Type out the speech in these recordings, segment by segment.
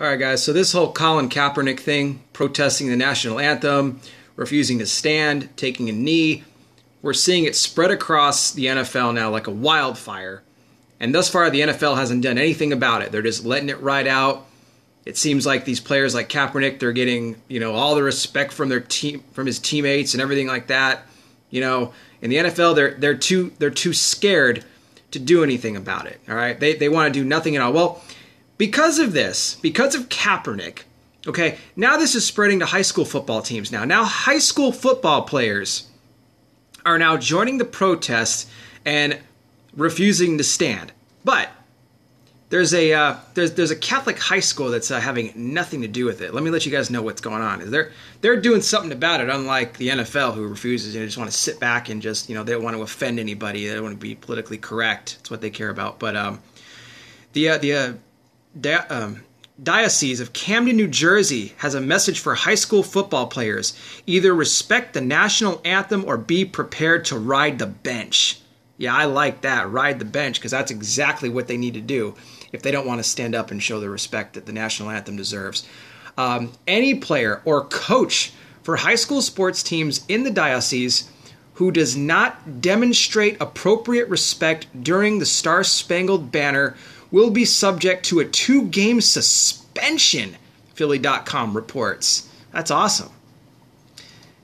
All right, guys, so this whole Colin Kaepernick thing, protesting the national anthem, refusing to stand, taking a knee, we're seeing it spread across the NFL now like a wildfire. And thus far, the NFL hasn't done anything about it. They're just letting it ride out. It seems like these players like Kaepernick, they're getting, all the respect from their team, from his teammates and everything like that. In the NFL, they're too scared to do anything about it. All right, they want to do nothing at all. Well, because of this, because of Kaepernick, okay, now this is spreading to high school football teams now. Now high school football players are now joining the protest and refusing to stand. But there's a Catholic high school that's having nothing to do with it. Let me let you guys know what's going on. They're doing something about it, unlike the NFL, who refuses. They just want to sit back and just, they don't want to offend anybody. They don't want to be politically correct. That's what they care about. But the Diocese of Camden, New Jersey has a message for high school football players. Either respect the national anthem or be prepared to ride the bench. Yeah, I like that. Ride the bench, because that's exactly what they need to do if they don't want to stand up and show the respect that the national anthem deserves. Any player or coach for high school sports teams in the diocese who does not demonstrate appropriate respect during the Star-Spangled Banner will be subject to a 2-game suspension, Philly.com reports. That's awesome.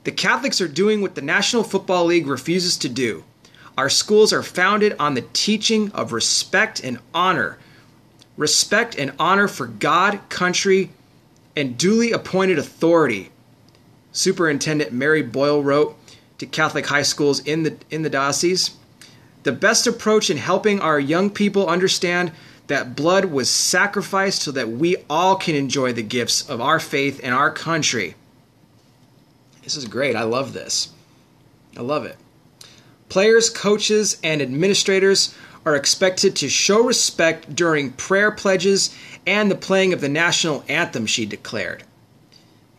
The Catholics are doing what the National Football League refuses to do. Our schools are founded on the teaching of respect and honor. Respect and honor for God, country, and duly appointed authority. Superintendent Mary Boyle wrote to Catholic high schools in the diocese. The best approach in helping our young people understand that blood was sacrificed so that we all can enjoy the gifts of our faith and our country. This is great. I love this. I love it. Players, coaches, and administrators are expected to show respect during prayer pledges and the playing of the national anthem, she declared.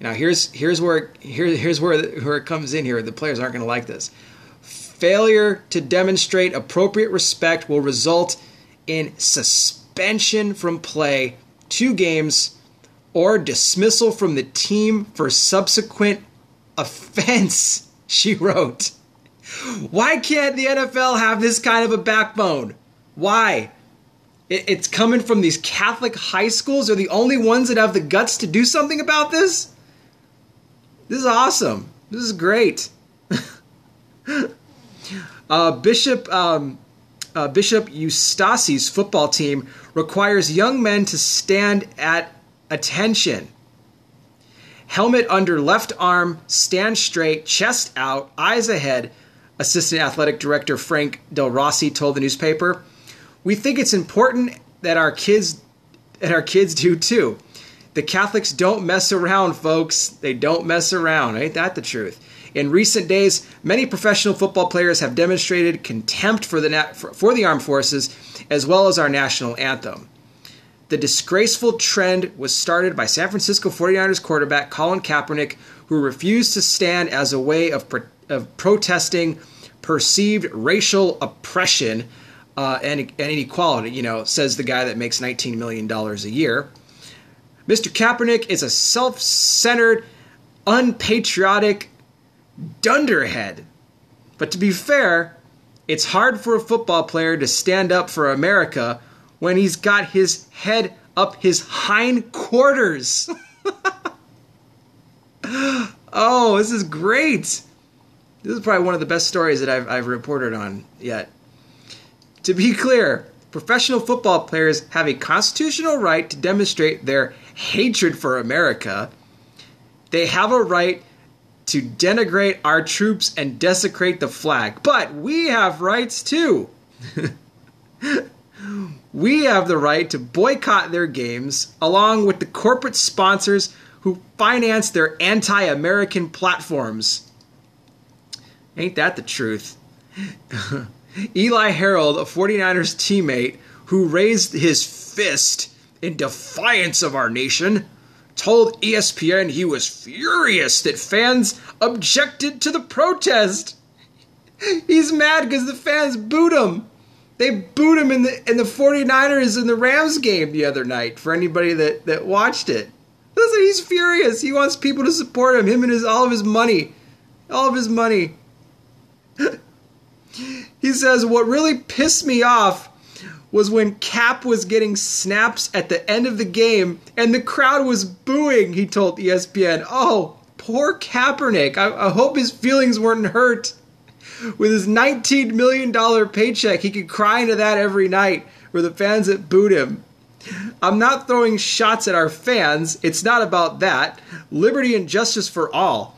Now here's where it comes in here. The players aren't going to like this. Failure to demonstrate appropriate respect will result in suspension from play, 2 games, or dismissal from the team for subsequent offense, she wrote. Why can't the NFL have this kind of a backbone? Why? It's coming from these Catholic high schools. They're the only ones that have the guts to do something about this? This is awesome. This is great. Bishop Eustachy's football team requires young men to stand at attention. Helmet under left arm, stand straight, chest out, eyes ahead, Assistant Athletic Director Frank Del Rossi told the newspaper. We think it's important that our kids do too. The Catholics don't mess around, folks. They don't mess around. Ain't that the truth? In recent days, many professional football players have demonstrated contempt for the armed forces as well as our national anthem. The disgraceful trend was started by San Francisco 49ers quarterback Colin Kaepernick, who refused to stand as a way of protesting perceived racial oppression and inequality, says the guy that makes $19 million a year. Mr. Kaepernick is a self-centered, unpatriotic dunderhead. But to be fair, it's hard for a football player to stand up for America when he's got his head up his hind quarters. Oh, this is great. This is probably one of the best stories that I've reported on yet. To be clear, professional football players have a constitutional right to demonstrate their hatred for America. They have a right to denigrate our troops and desecrate the flag. But we have rights too. We have the right to boycott their games along with the corporate sponsors who finance their anti-American platforms. Ain't that the truth? Eli Harold, a 49ers teammate who raised his fist in defiance of our nation, told ESPN he was furious that fans objected to the protest. He's mad because the fans booed him. They booed him in the 49ers and the Rams game the other night, for anybody that watched it. Listen, he's furious. He wants people to support him and all of his money. All of his money. He says, what really pissed me off was when Cap was getting snaps at the end of the game and the crowd was booing, he told ESPN. Oh, poor Kaepernick. I hope his feelings weren't hurt. With his $19 million paycheck, he could cry into that every night for the fans that booed him. I'm not throwing shots at our fans. It's not about that. Liberty and justice for all.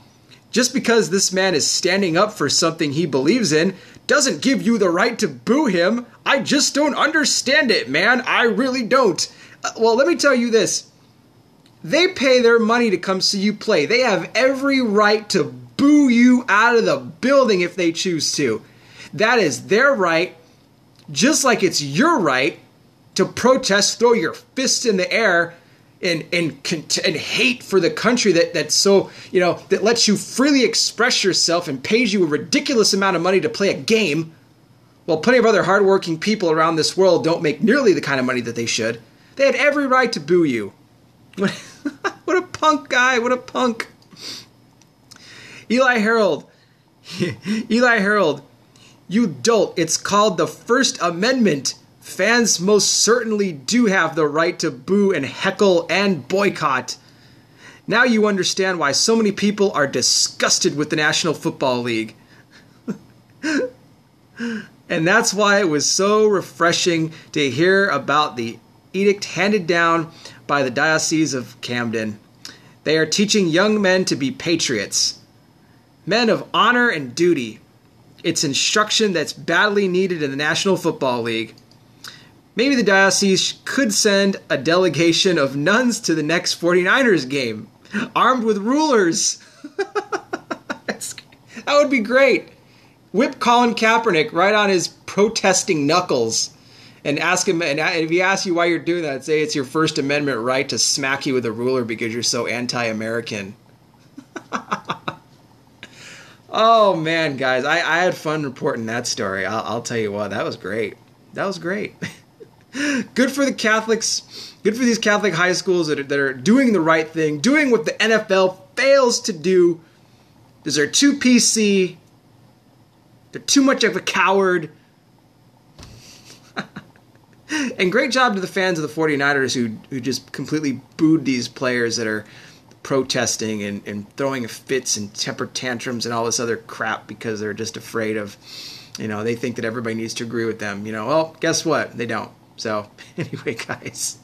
Just because this man is standing up for something he believes in doesn't give you the right to boo him. I just don't understand it, man. I really don't. Well, let me tell you this. They pay their money to come see you play. They have every right to boo you out of the building if they choose to. That is their right, just like it's your right to protest, throw your fists in the air, and hate for the country that's so, that lets you freely express yourself and pays you a ridiculous amount of money to play a game, while plenty of other hardworking people around this world don't make nearly the kind of money that they should. They had every right to boo you. What a punk guy, what a punk. Eli Harold, you dolt, it's called the First Amendment. Fans most certainly do have the right to boo and heckle and boycott. Now you understand why so many people are disgusted with the National Football League. And that's why it was so refreshing to hear about the edict handed down by the Diocese of Camden. They are teaching young men to be patriots, men of honor and duty. It's instruction that's badly needed in the National Football League. Maybe the diocese could send a delegation of nuns to the next 49ers game, armed with rulers. That would be great. Whip Colin Kaepernick right on his protesting knuckles and ask him, and if he asks you why you're doing that, say it's your First Amendment right to smack you with a ruler because you're so anti-American. Oh man, guys, I had fun reporting that story. I'll tell you what, that was great. That was great. Good for the Catholics. Good for these Catholic high schools that are doing the right thing, doing what the NFL fails to do. Because they're too PC. They're too much of a coward. And great job to the fans of the 49ers who just completely booed these players that are protesting and throwing fits and temper tantrums and all this other crap because they're just afraid of, they think that everybody needs to agree with them. Well, guess what? They don't. So anyway, guys,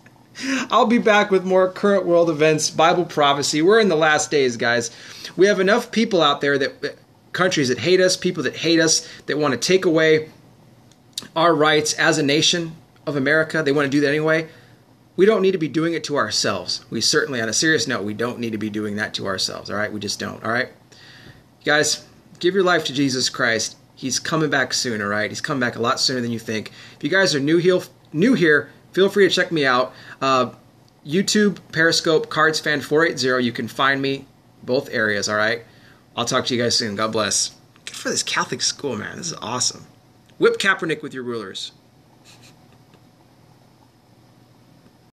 I'll be back with more current world events, Bible prophecy. We're in the last days, guys. We have enough people out there, countries that hate us, people that hate us, that want to take away our rights as a nation of America. They want to do that anyway. We don't need to be doing it to ourselves. We certainly, on a serious note, we don't need to be doing that to ourselves, all right? We just don't, all right? Guys, give your life to Jesus Christ. He's coming back soon, all right? He's coming back a lot sooner than you think. If you guys are new here, feel free to check me out. YouTube, Periscope, CardsFan480. You can find me both areas, all right? I'll talk to you guys soon. God bless. Good for this Catholic school, man. This is awesome. Whip Kaepernick with your rulers.